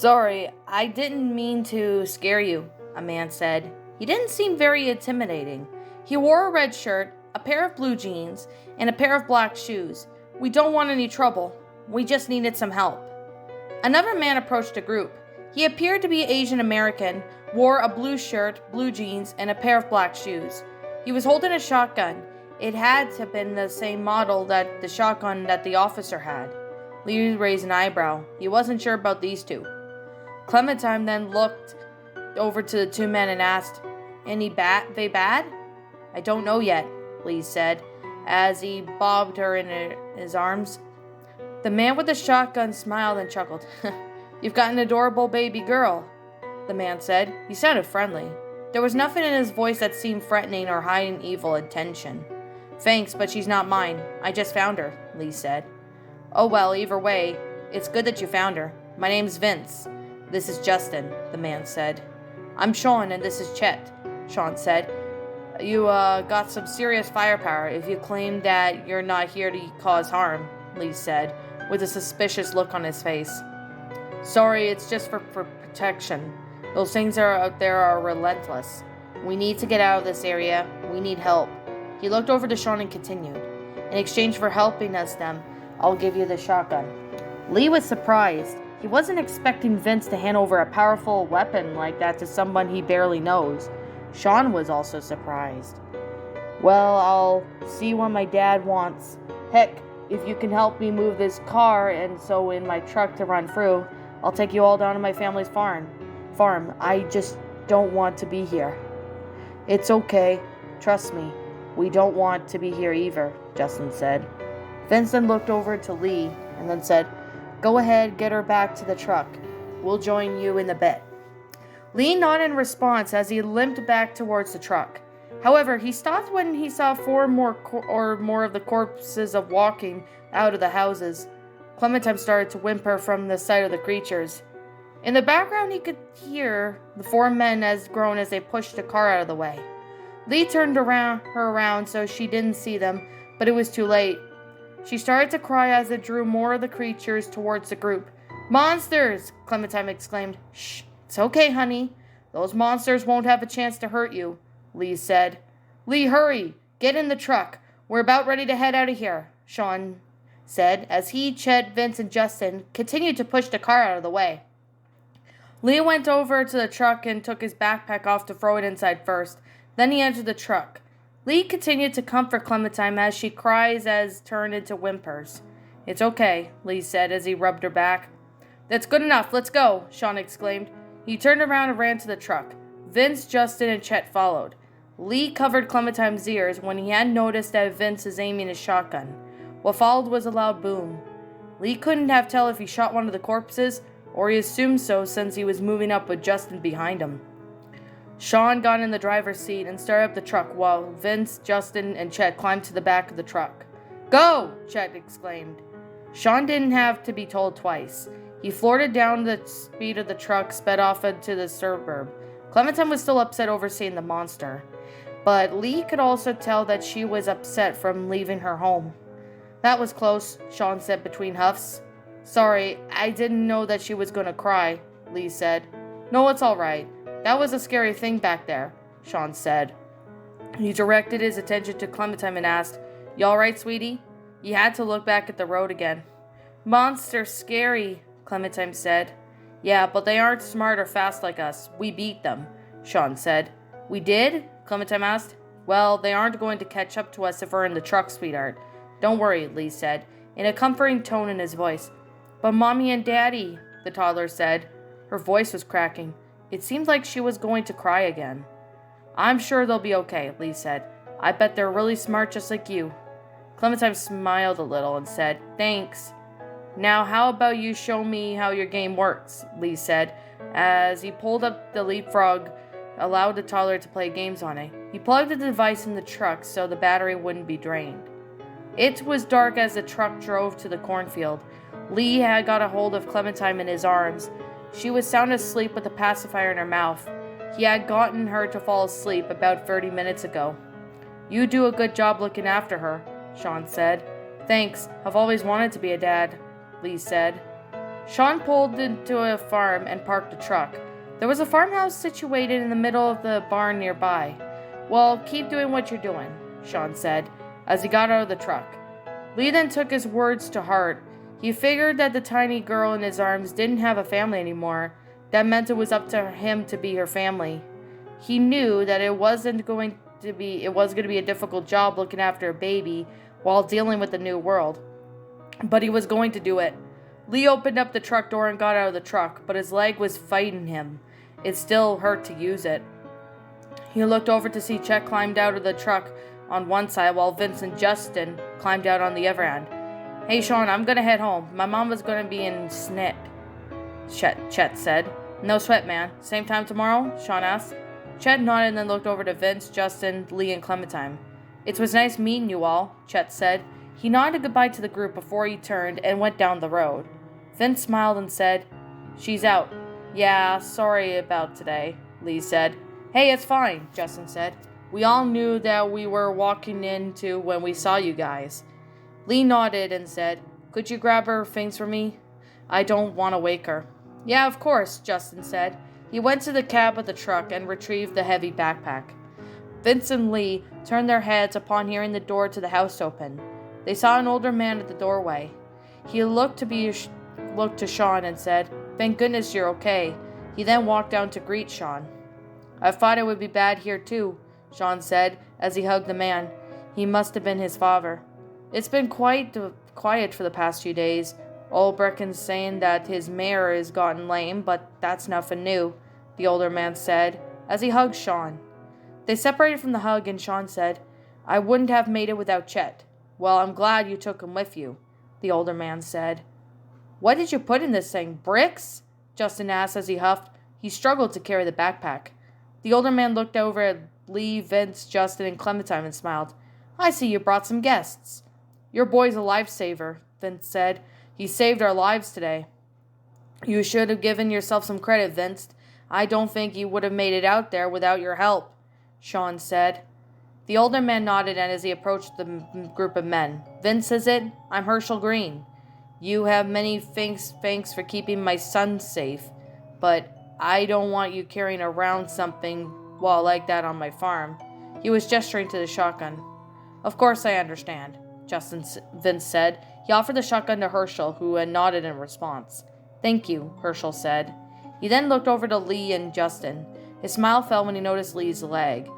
Sorry, I didn't mean to scare you, a man said. He didn't seem very intimidating. He wore a red shirt, a pair of blue jeans, and a pair of black shoes. We don't want any trouble. We just needed some help. Another man approached the group. He appeared to be Asian American, wore a blue shirt, blue jeans, and a pair of black shoes. He was holding a shotgun. It had to have been the same model that the shotgun that the officer had. Lee raised an eyebrow. He wasn't sure about these two. Clementine then looked over to the two men and asked, they bad? I don't know yet, Lee said, as he bobbed her in his arms. The man with the shotgun smiled and chuckled. You've got an adorable baby girl, the man said. He sounded friendly. There was nothing in his voice that seemed threatening or hiding evil intention. Thanks, but she's not mine. I just found her, Lee said. Oh well, either way, it's good that you found her. My name's Vince. This is Justin, the man said. I'm Sean, and this is Chet, Sean said. You got some serious firepower if you claim that you're not here to cause harm, Lee said, with a suspicious look on his face. Sorry, it's just for protection. Those things out there are relentless. We need to get out of this area. We need help. He looked over to Sean and continued. In exchange for helping us I'll give you the shotgun. Lee was surprised. He wasn't expecting Vince to hand over a powerful weapon like that to someone he barely knows. Sean was also surprised. Well, I'll see what my dad wants. Heck, if you can help me move this car and so in my truck to run through, I'll take you all down to my family's farm. I just don't want to be here. It's okay. Trust me. We don't want to be here either, Justin said. Vince then looked over to Lee and then said, Go ahead, get her back to the truck. We'll join you in a bit. Lee nodded in response as he limped back towards the truck. However, he stopped when he saw four more of the corpses of walking out of the houses. Clementine started to whimper from the sight of the creatures. In the background, he could hear the four men as groan as they pushed the car out of the way. Lee turned her around so she didn't see them, but it was too late. She started to cry as it drew more of the creatures towards the group. Monsters! Clementine exclaimed. Shh, it's okay, honey. Those monsters won't have a chance to hurt you, Lee said. Lee, hurry! Get in the truck. We're about ready to head out of here, Sean said, as he, Chet, Vince, and Justin continued to push the car out of the way. Lee went over to the truck and took his backpack off to throw it inside first. Then he entered the truck. Lee continued to comfort Clementine as she cries turned into whimpers. It's okay, Lee said as he rubbed her back. That's good enough, let's go, Sean exclaimed. He turned around and ran to the truck. Vince, Justin, and Chet followed. Lee covered Clementine's ears when he had noticed that Vince is aiming his shotgun. What followed was a loud boom. Lee couldn't have tell if he shot one of the corpses, or he assumed so since he was moving up with Justin behind him. Sean got in the driver's seat and started up the truck while Vince, Justin, and Chet climbed to the back of the truck. Go! Chet exclaimed. Sean didn't have to be told twice. He floored it down the speed of the truck, sped off into the suburb. Clementine was still upset over seeing the monster, but Lee could also tell that she was upset from leaving her home. That was close, Sean said between huffs. Sorry, I didn't know that she was going to cry, Lee said. No, it's all right. That was a scary thing back there, Sean said. He directed his attention to Clementine and asked, You all right, sweetie? He had to look back at the road again. Monster's scary, Clementine said. Yeah, but they aren't smart or fast like us. We beat them, Sean said. We did? Clementine asked. Well, they aren't going to catch up to us if we're in the truck, sweetheart. Don't worry, Lee said, in a comforting tone in his voice. But Mommy and Daddy, the toddler said. Her voice was cracking. It seemed like she was going to cry again. I'm sure they'll be okay, Lee said. I bet they're really smart just like you. Clementine smiled a little and said, Thanks. Now how about you show me how your game works, Lee said, as he pulled up the leapfrog, allowed the toddler to play games on it. He plugged the device in the truck so the battery wouldn't be drained. It was dark as the truck drove to the cornfield. Lee had got a hold of Clementine in his arms. She was sound asleep with a pacifier in her mouth. He had gotten her to fall asleep about 30 minutes ago. You do a good job looking after her, Sean said. Thanks, I've always wanted to be a dad, Lee said. Sean pulled into a farm and parked the truck. There was a farmhouse situated in the middle of the barn nearby. Well, keep doing what you're doing, Sean said, as he got out of the truck. Lee then took his words to heart. He figured that the tiny girl in his arms didn't have a family anymore. That meant it was up to him to be her family. He knew that it was going to be a difficult job looking after a baby while dealing with the new world. But he was going to do it. Lee opened up the truck door and got out of the truck, but his leg was fighting him. It still hurt to use it. He looked over to see Chet climbed out of the truck on one side while Vince and Justin climbed out on the other end. Hey, Sean, I'm going to head home. My mom was going to be in SNP, Chet said. No sweat, man. Same time tomorrow? Sean asked. Chet nodded and then looked over to Vince, Justin, Lee, and Clementine. It was nice meeting you all, Chet said. He nodded goodbye to the group before he turned and went down the road. Vince smiled and said, She's out. Yeah, sorry about today, Lee said. Hey, it's fine, Justin said. We all knew that we were walking into when we saw you guys. Lee nodded and said, Could you grab her things for me? I don't want to wake her. Yeah, of course, Justin said. He went to the cab of the truck and retrieved the heavy backpack. Vince and Lee turned their heads upon hearing the door to the house open. They saw an older man at the doorway. He looked to Sean and said, Thank goodness you're okay. He then walked down to greet Sean. I thought it would be bad here too, Sean said as he hugged the man. He must have been his father. It's been quite quiet for the past few days. Ulbrecken's saying that his mare has gotten lame, but that's nothing new, the older man said as he hugged Sean. They separated from the hug and Sean said, I wouldn't have made it without Chet. Well, I'm glad you took him with you, the older man said. What did you put in this thing, bricks? Justin asked as he huffed. He struggled to carry the backpack. The older man looked over at Lee, Vince, Justin, and Clementine and smiled. I see you brought some guests. Your boy's a lifesaver, Vince said. He saved our lives today. You should have given yourself some credit, Vince. I don't think you would have made it out there without your help, Sean said. The older man nodded and as he approached the group of men. Vince, is it? I'm Herschel Green. You have many thanks for keeping my son safe, but I don't want you carrying around something like that on my farm. He was gesturing to the shotgun. Of course I understand, Vince said. He offered the shotgun to Herschel, who had nodded in response. Thank you, Herschel said. He then looked over to Lee and Justin. His smile fell when he noticed Lee's leg.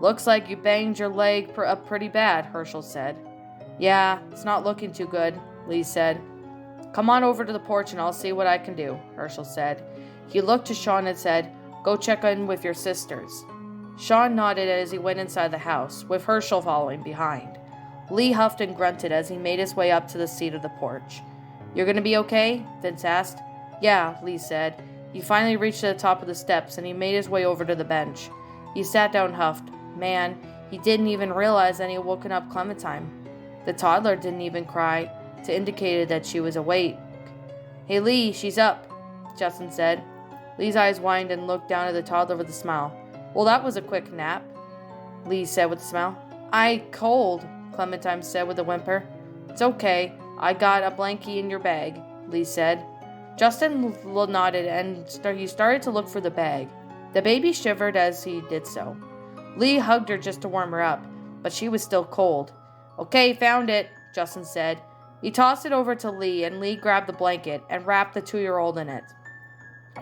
Looks like you banged your leg up pretty bad, Herschel said. Yeah, it's not looking too good, Lee said. Come on over to the porch and I'll see what I can do, Herschel said. He looked to Sean and said, Go check in with your sisters. Sean nodded as he went inside the house, with Herschel following behind. Lee huffed and grunted as he made his way up to the seat of the porch. You're going to be okay? Vince asked. Yeah, Lee said. He finally reached to the top of the steps and he made his way over to the bench. He sat down and huffed. Man, he didn't even realize that he had woken up Clementine. The toddler didn't even cry, to indicate that she was awake. Hey Lee, she's up, Justin said. Lee's eyes widened and looked down at the toddler with a smile. Well, that was a quick nap, Lee said with a smile. Cold, Clementine said with a whimper. It's okay, I got a blankie in your bag, Lee said. Justin nodded and he started to look for the bag. The baby shivered as he did so. Lee hugged her just to warm her up, but she was still cold. Okay, found it, Justin said. He tossed it over to Lee, and Lee grabbed the blanket and wrapped the 2-year-old in it.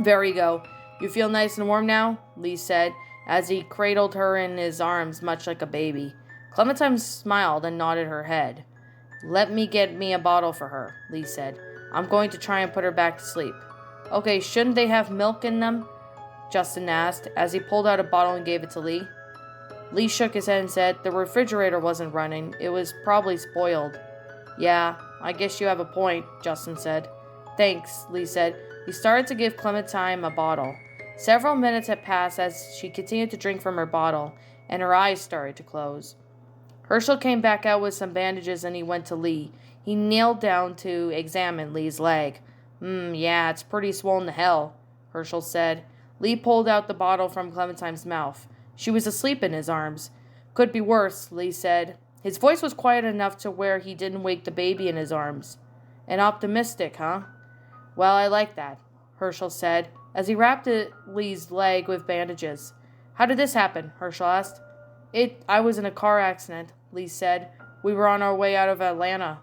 There you go. You feel nice and warm now? Lee said, as he cradled her in his arms much like a baby. Clementine smiled and nodded her head. Let me get me a bottle for her, Lee said. I'm going to try and put her back to sleep. Okay, shouldn't they have milk in them? Justin asked, as he pulled out a bottle and gave it to Lee. Lee shook his head and said the refrigerator wasn't running. It was probably spoiled. Yeah, I guess you have a point, Justin said. Thanks, Lee said. He started to give Clementine a bottle. Several minutes had passed as she continued to drink from her bottle, and her eyes started to close. Herschel came back out with some bandages and he went to Lee. He kneeled down to examine Lee's leg. Yeah, it's pretty swollen to hell, Herschel said. Lee pulled out the bottle from Clementine's mouth. She was asleep in his arms. Could be worse, Lee said. His voice was quiet enough to where he didn't wake the baby in his arms. And optimistic, huh? Well, I like that, Herschel said, as he wrapped Lee's leg with bandages. How did this happen? Herschel asked. I was in a car accident, Lee said. We were on our way out of Atlanta.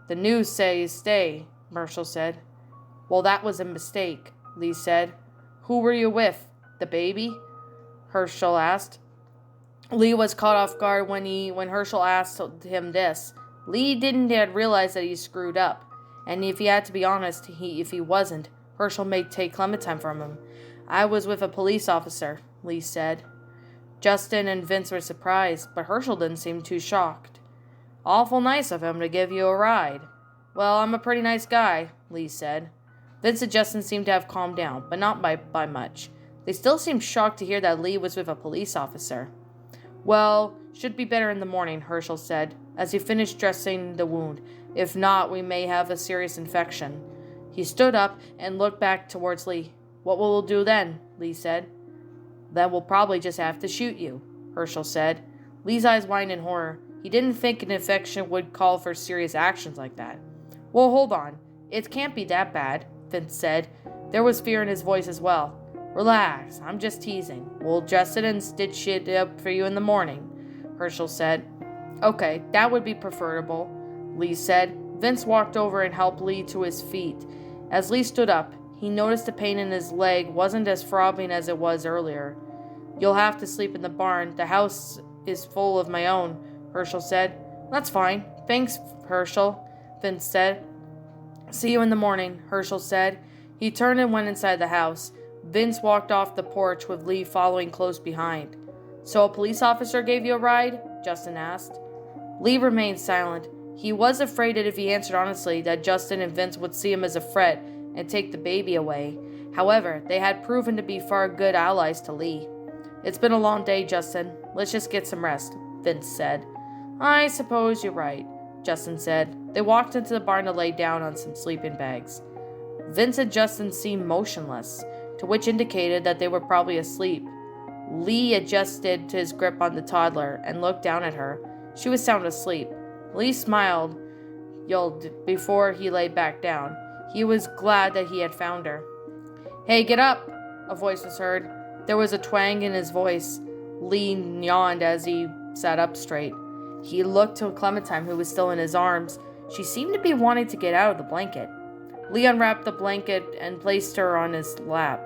The news says stay, Herschel said. Well, that was a mistake, Lee said. Who were you with? The baby? Herschel asked. Lee was caught off guard when Herschel asked him this. Lee didn't yet realize that he screwed up, and if he had to be honest, if he wasn't, Herschel may take Clementine from him. I was with a police officer, Lee said. Justin and Vince were surprised, but Herschel didn't seem too shocked. Awful nice of him to give you a ride. Well, I'm a pretty nice guy, Lee said. Vince and Justin seemed to have calmed down, but not by much. They still seemed shocked to hear that Lee was with a police officer. Well, should be better in the morning, Herschel said, as he finished dressing the wound. If not, we may have a serious infection. He stood up and looked back towards Lee. What will we do then? Lee said. Then we'll probably just have to shoot you, Herschel said. Lee's eyes widened in horror. He didn't think an infection would call for serious actions like that. Well, hold on. It can't be that bad, Vince said. There was fear in his voice as well. Relax, I'm just teasing. We'll dress it and stitch it up for you in the morning, Herschel said. Okay, that would be preferable, Lee said. Vince walked over and helped Lee to his feet. As Lee stood up, he noticed the pain in his leg wasn't as throbbing as it was earlier. You'll have to sleep in the barn. The house is full of my own, Herschel said. That's fine. Thanks, Herschel, Vince said. See you in the morning, Herschel said. He turned and went inside the house. Vince walked off the porch with Lee following close behind. So a police officer gave you a ride? Justin asked. Lee remained silent. He was afraid that if he answered honestly that Justin and Vince would see him as a threat and take the baby away. However, they had proven to be far good allies to Lee. It's been a long day, Justin. Let's just get some rest, Vince said. I suppose you're right, Justin said. They walked into the barn to lay down on some sleeping bags. Vince and Justin seemed motionless, to which indicated that they were probably asleep. Lee adjusted to his grip on the toddler and looked down at her. She was sound asleep. Lee smiled before he lay back down. He was glad that he had found her. Hey, get up, a voice was heard. There was a twang in his voice. Lee yawned as he sat up straight. He looked to Clementine, who was still in his arms. She seemed to be wanting to get out of the blanket. Lee unwrapped the blanket and placed her on his lap.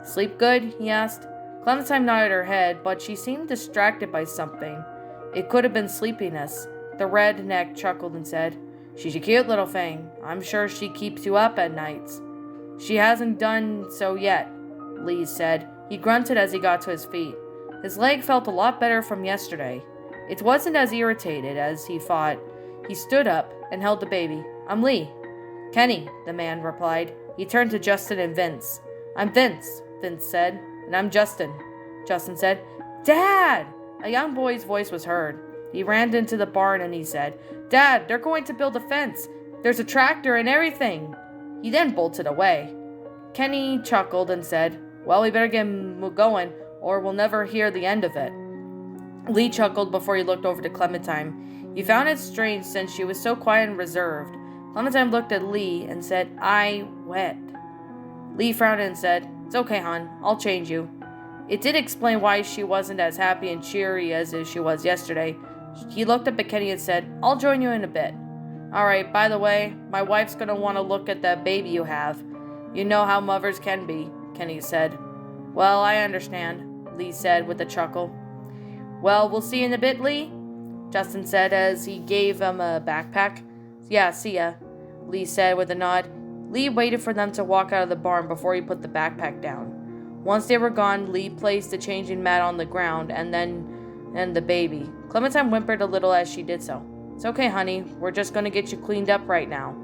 Sleep good? He asked. Clementine nodded her head, but she seemed distracted by something. It could have been sleepiness. The redneck chuckled and said, She's a cute little thing. I'm sure she keeps you up at nights. She hasn't done so yet, Lee said. He grunted as he got to his feet. His leg felt a lot better from yesterday. It wasn't as irritated as he thought. He stood up and held the baby. I'm Lee. Kenny, the man replied. He turned to Justin and Vince. I'm Vince, Vince said. And I'm Justin. Justin said, Dad! A young boy's voice was heard. He ran into the barn and he said, Dad, they're going to build a fence. There's a tractor and everything. He then bolted away. Kenny chuckled and said, Well, we better get going, or we'll never hear the end of it. Lee chuckled before he looked over to Clementine. He found it strange since she was so quiet and reserved. Clementine looked at Lee and said, I wet. Lee frowned and said, It's okay, hon. I'll change you. It did explain why she wasn't as happy and cheery as she was yesterday. He looked up at Kenny and said, I'll join you in a bit. Alright, by the way, my wife's gonna want to look at that baby you have. You know how mothers can be, Kenny said. Well, I understand, Lee said with a chuckle. Well, we'll see you in a bit, Lee, Justin said as he gave him a backpack. Yeah, see ya, Lee said with a nod. Lee waited for them to walk out of the barn before he put the backpack down. Once they were gone, Lee placed the changing mat on the ground and the baby. Clementine whimpered a little as she did so. It's okay, honey. We're just going to get you cleaned up right now,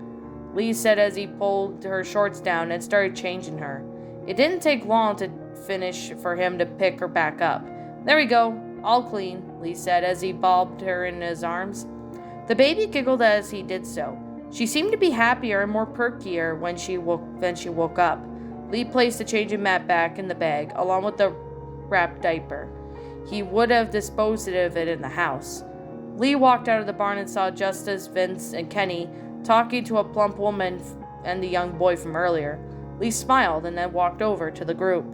Lee said as he pulled her shorts down and started changing her. It didn't take long to finish for him to pick her back up. There we go. All clean, Lee said as he bobbed her in his arms. The baby giggled as he did so. She seemed to be happier and more perkier when she woke up. Lee placed the changing mat back in the bag, along with the wrapped diaper. He would have disposed of it in the house. Lee walked out of the barn and saw Justice, Vince, and Kenny talking to a plump woman and the young boy from earlier. Lee smiled and then walked over to the group.